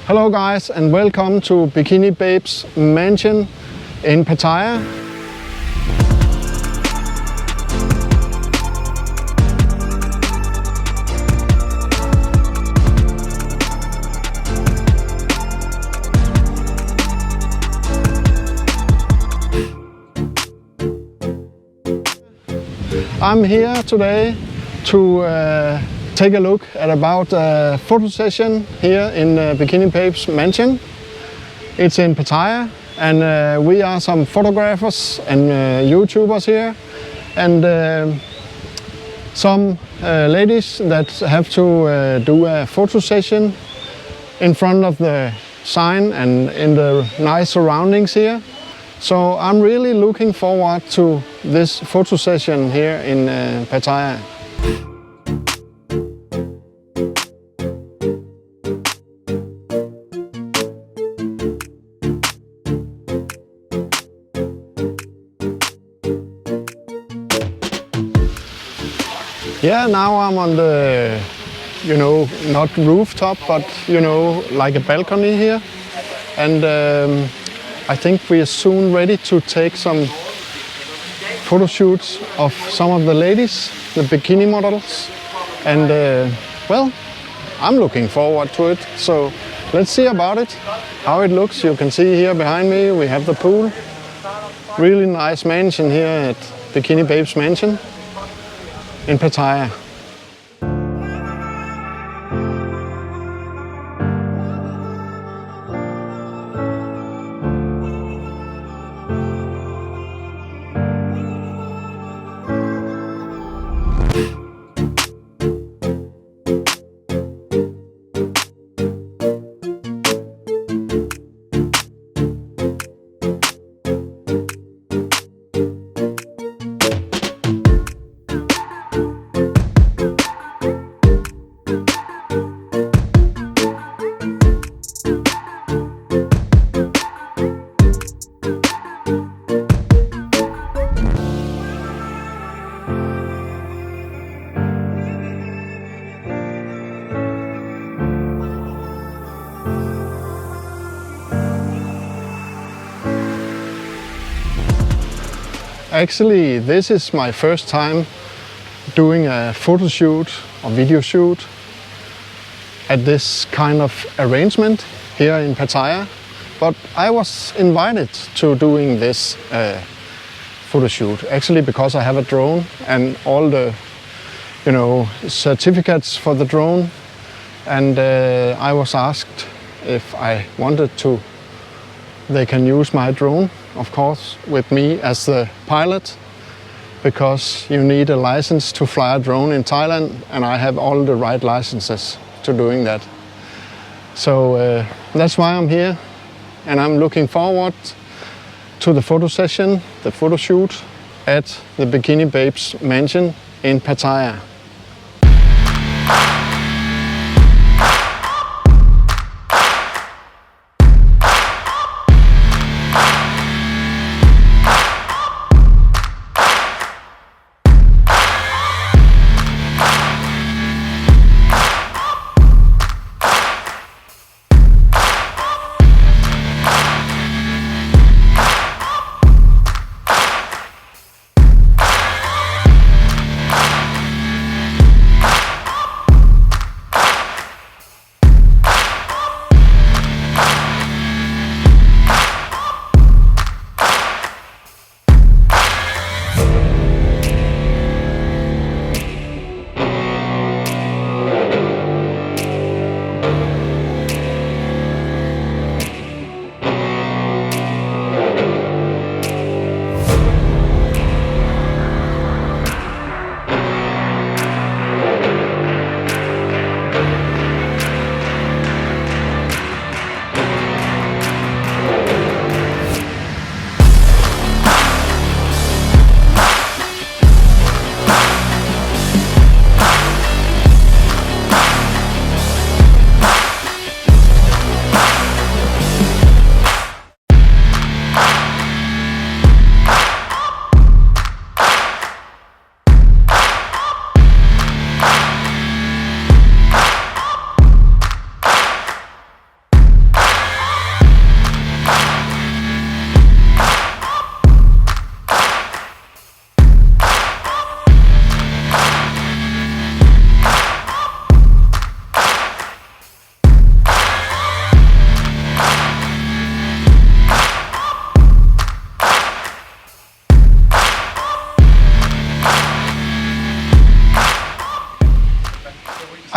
Hello guys and welcome to Bikini Babez mansion in Pattaya. I'm here today to take a look at about a photo session here in Bikini Babez mansion. It's in Pattaya and we are some photographers and YouTubers here and some ladies that have to do a photo session in front of the sign and in the nice surroundings here. So I'm really looking forward to this photo session here in Pattaya. Yeah, now I'm on the, not rooftop, but, like a balcony here. And I think we are soon ready to take some photo shoots of some of the ladies, the bikini models. And well, I'm looking forward to it. So let's see about it, how it looks. You can see here behind me, we have the pool. Really nice mansion here at Bikini Babez mansion in Pattaya. Actually, this is my first time doing a photo shoot or video shoot at this kind of arrangement here in Pattaya. But I was invited to doing this photo shoot actually because I have a drone and all the certificates for the drone, and I was asked if I wanted to. They can use my drone, of course, with me as the pilot, because you need a license to fly a drone in Thailand, and I have all the right licenses to doing that. So that's why I'm here, and I'm looking forward to the photo session, the photo shoot at the Bikini Babez mansion in Pattaya.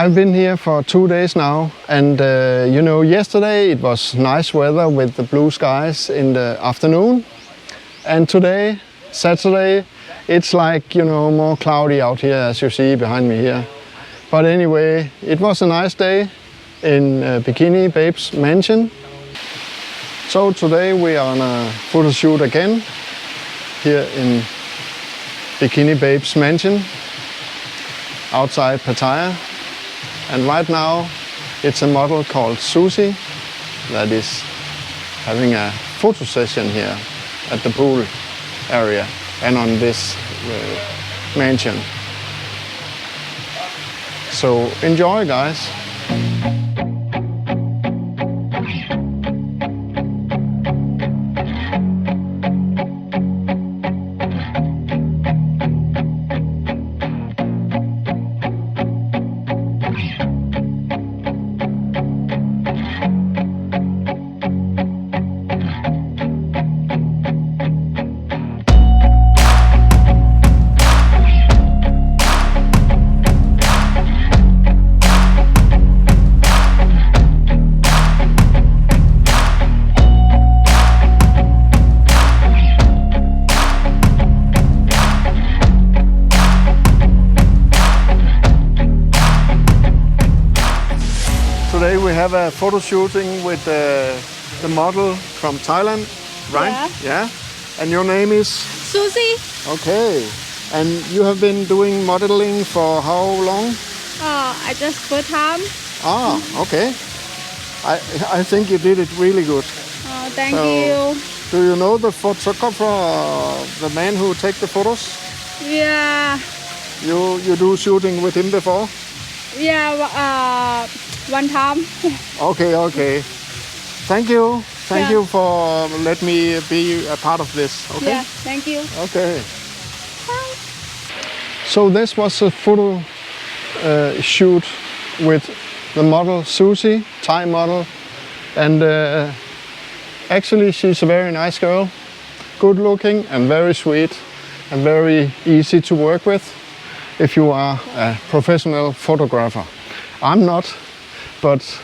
I've been here for 2 days now, and you know, yesterday it was nice weather with the blue skies in the afternoon, and today, Saturday, it's like, you know, more cloudy out here, as you see behind me here. But anyway, it was a nice day in Bikini Babez mansion. So today we are on a photo shoot again here in Bikini Babez mansion outside Pattaya. And right now it's a model called Susie that is having a photo session here at the pool area and on this mansion. So enjoy, guys. Today we have a photo shooting with the model from Thailand, right? Yeah. And your name is? Susie. Okay. And you have been doing modeling for how long? I just first time. Ah, okay. I think you did it really good. Oh, thank you. Do you know the photographer, the man who take the photos? Yeah. You do shooting with him before? Yeah, one time. Okay. Thank you. Thank you for letting me be a part of this. Okay. Yeah, thank you. Okay. Bye. So this was a photo shoot with the model Susie, Thai model, and actually she's a very nice girl, good looking and very sweet and very easy to work with if you are a professional photographer. I'm not, but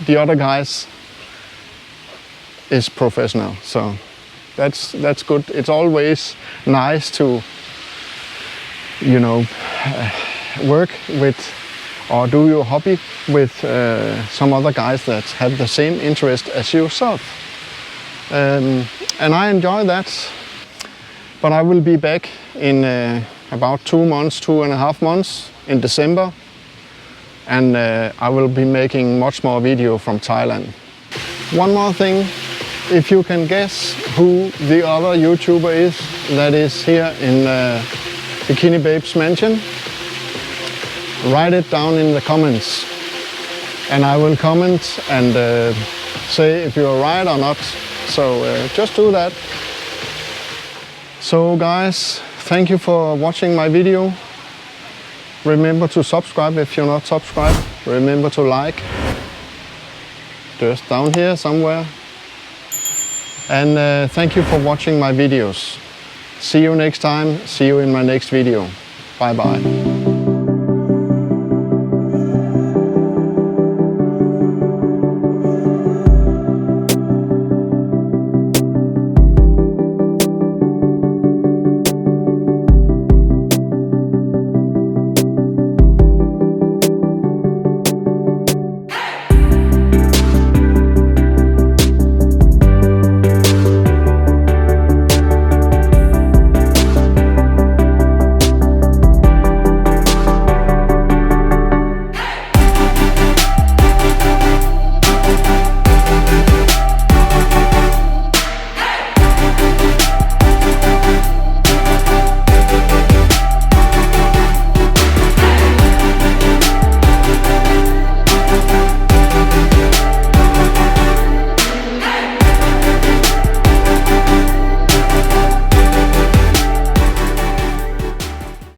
the other guys is professional, so that's good. It's always nice to, you know, work with or do your hobby with some other guys that have the same interest as yourself. And I enjoy that. But I will be back in about 2 months, 2.5 months in December. And I will be making much more video from Thailand. One more thing, if you can guess who the other YouTuber is that is here in Bikini Babez mansion, write it down in the comments. And I will comment and say if you're right or not. So just do that. So guys, thank you for watching my video. Remember to subscribe if you're not subscribed. Remember to like. Just down here somewhere. And thank you for watching my videos. See you next time. See you in my next video. Bye bye.